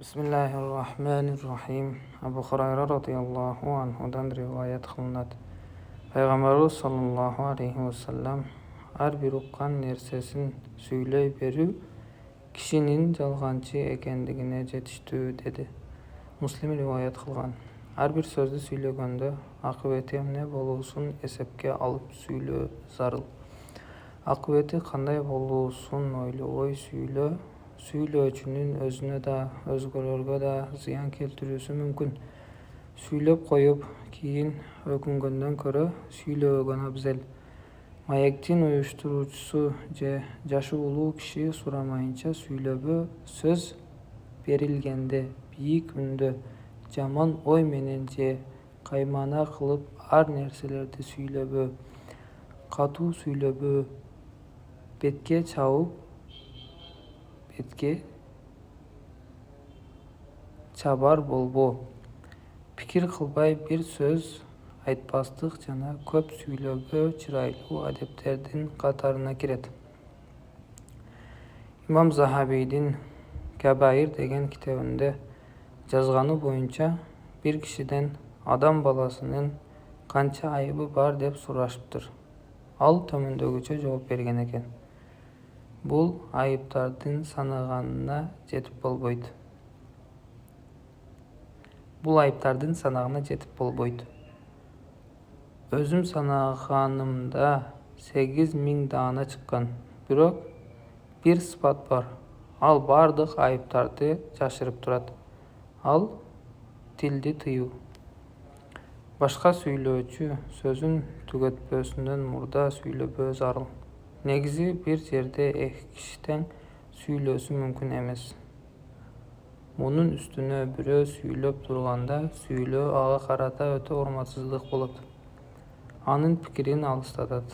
Bismillahirrahmanirrahim. Abu Hurayra radhiyallohu anhudan rivoyat qilinadi. Payg'ambarimiz sollallohu alayhi vasallam har bir uqqan narsasin suylay berib kishining yolg'onchi ekanligini aytishdi dedi. Muslim rivoyat qilgan. Har bir so'zni suylaganda oqibati ne bo'lsin hisobga olib suyla zarur. Oqibati qanday bo'lsin o'ylab suylovchining o'zine de o'zgalarga da ziyon keltirishi mumkin. Suylab qo'yib keyin o'kingandan ko'ra suylagan afzal. Mayakning uyushtiruvchisi jashi ulug' kishi so'ramayincha suylab so'z berilganda buyuk unda jamon o'y menen qaymana qilib har narsalarni suylab qatu suylab betga chavib betga chabar bo'lbo. Fikr qilmay bir so'z aytmaslik jana ko'p suylab chiroyli adablarning qatoriga kiradi. Imom Zahabiyning Kabair degan kitobida yozgani bo'yicha bir kishidan odam bolasining qancha aybi bor deb so'rashibdir. Al tomondagicha javob bergan ekan. Bu ayıplardan sanag'anına jetib bo'lboydi. O'zim sanag'animda 8,000 dona chiqqan. Biroq bir sifat bor. Al bardiq ayıplarni yashirib turadi. Al tilni tiyu. Boshqa suylovchi so'zin tugatmasdan murda suylab zarur. Negizi bir yerda ikki kishidan suylashi mumkin emas. Bunun üstüne biri suylab turganda suylov ağa qarata o'ta hurmatsizlik bo'ladi. Aning fikrini alstatadi.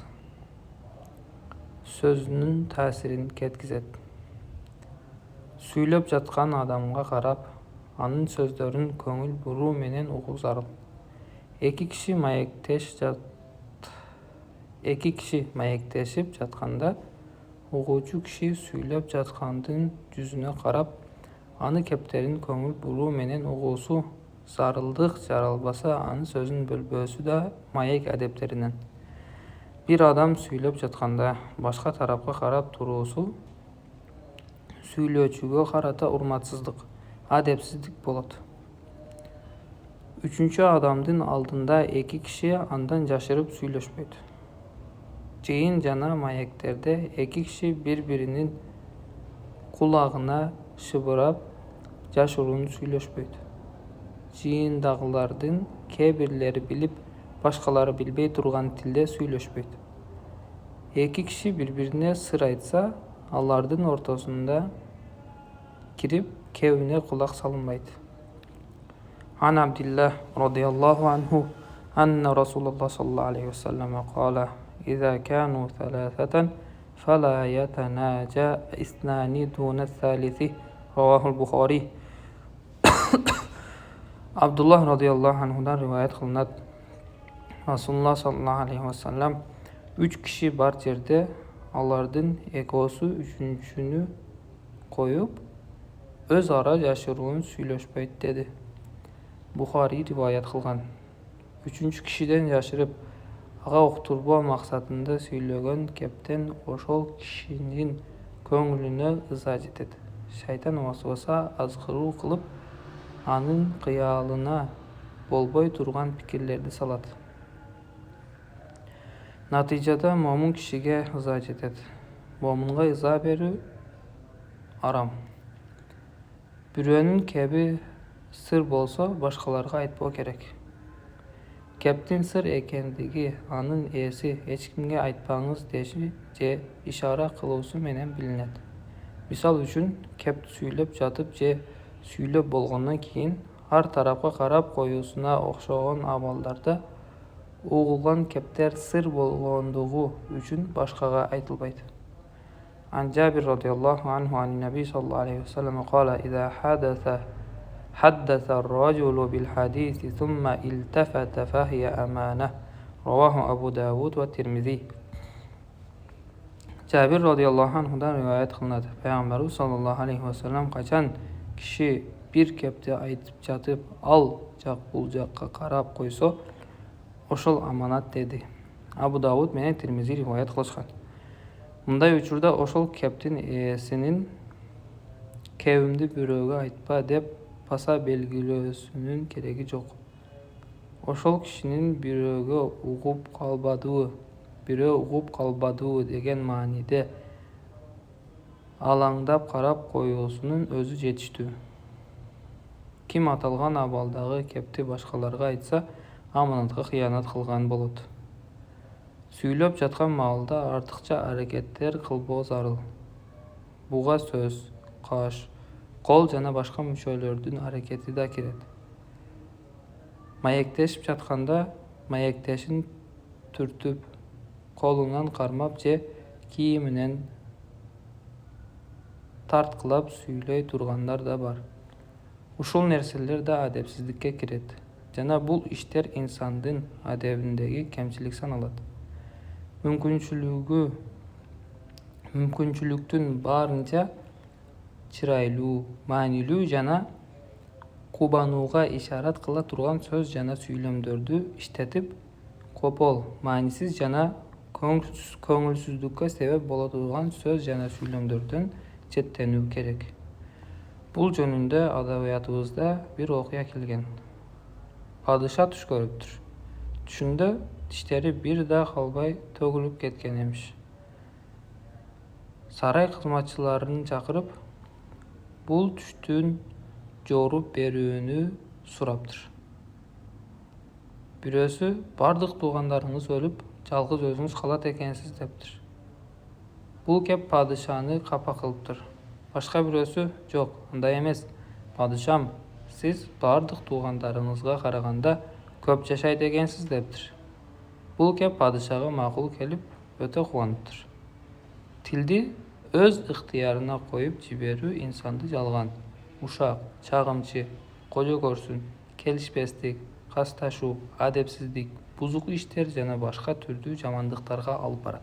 So'zning ta'sirini ketkazadi. Suylab jatgan odamga qarab, aning so'zlarini ko'ngil buruv menen o'qish zarur. Ikki kishi mayaktashib jatganda o'quvchi kishi suylab jatganning yuzine qarab, ani kepterin ko'ngil buruv menen o'qishi zarurlik jaralbasa ani so'zin bo'lbosi da mayak adabtlaridan. Bir odam suylab jatganda boshqa tarafga qarab turishi suylovchiga qarata hurmatsizlik, adabsizlik bo'ladi. Uchinchi odamning oldinda ikki kishi andan yashirib suylashmaydi. Keyin jana mayaklarda ikki kishi bir-birining qulog'ina shivirab yashirin suylashmaydi. Jiyindagilardan birlari bilib, boshqalari bilmay turgan tilda suylashmaydi. Ikki kishi bir-birine sir aytsa, ularning o'rtasida kirib, kevine quloq solmaydi. An Abdullah radhiyallohu anhu anna Rasululloh sallallohu alayhi vasallam qala: "Iza kanu thalathatan fala yatanaja isnani duna thalithi." Ravahul Buxoriy. Abdullah radhiyallohu anhudan rivoyat qilinadi. Rasululloh sallallohu alayhi vasallam 3 kishi bor yerda ulardan ikkosi uchinchini qo'yib o'zaro yashirin suylashmaydi dedi. Buxoriy rivoyat qilgan. 3-kishidan yashirib ag'a uqtirbo maqsadida suylagan kapten o'shol kishining ko'nglini izaj etadi. Shayton vasvasa azg'iru qilib, aning qiyolina bo'lboy turgan fikrlarni soladi. Natijada mo'min kishiga izoj etadi. Mo'minga izo beru harom. Birovning kabi sir bo'lsa, boshqalarga aytmoq kerak. Kapten sir ekanligi aning esi hech kimga aytmangiz deyishi ishora qiluvchi menen bilinadi. Misol uchun, kap suylab jotib suylab bo'lgandan keyin har tarafga qarab qo'yusuna o'xshagan amallarda o'g'ilgan kapter sir bo'lganligi uchun boshqaga aytilmaydi. An Jabir radhiyallohu anhu an Nabiy sallallohu alayhi vasallam qala: "Iza haddatha ar-rajulu bil hadisi thumma iltafata fahiya amanah." Ravahu Abu Dawud va Tirmizi. Jabir radhiyallohu anhudan rivoyat qilinadi. Payg'ambarimiz sollallohu alayhi vasallam qachon kishi bir кепти айтып жатып, ал жак бул жакка карап койсо, ошол аманат деди. Абу Давуд менен Тирмизи риваят кылышкан. Мындай учурда ошол кептин ээсинин кебимди бирөөгө айтпа деп баса белгилөөсүнүн кереги жок. Ошол кишинин бирөө угуп калбадыбы деген мааниде алаңдап карап коюусунун өзү жетиштүү. Ким аталган абалдагы кепти башкаларга айтса, аманатка кыянат кылган болот. Сүйлөп жаткан маалда артыкча аракеттер кылбоо зарыл. Буга сөз, каш, кол жана башка мүчөлөрдүн аракети да кирет. Маектешип жатканда маектешин түртүп, колунан кармап же кийиминен тарткылап сүйлөй тургандар да бар. Ушул нерселер да адепсиздикке кирет жана бул иштер инсандын адебиндеги кемчилик саналат. Мүмкүнчүлүктүн баарынча чырайлуу, маанилүү жана кубанууга ишарат кыла турган сөз жана сүйлөмдөрдү иштетип, копол, маанисиз жана көңүлсүздүккө себеп боло турган сөз жана сүйлөмдөрдөн четтенүү керек. Бул жөнүндө адабиятыбызда бир окуя келген. Падыша туш көрүптүр. Түшүндө тиштери бир да калбай төгүлүп кеткен эмиш. Сарай кызматчыларын чакырып, бул түштүн жоруп берүүнү сураптыр. Бирөөсү бардык туугандарыңыз өлүп, жалгыз өзүңүз калат экенсиз дептир. Бул кеп падышаны капа кылыптыр. Башка бирөөсү, жок, андай эмес, падышам, сиз бардык туугандарыңызга караганда көп жашайт экенсиз дептир. Бул кеп падышага макул келип, өтө кубаныптыр. Тилди өз ыктыярына коюп жиберүү инсанды жалган, ушак, чагымчы, кожо көрсүн, келишпестик, касташуу, адепсиздик, бузук иштер жана башка түрдүү жамандыктарга алып барат.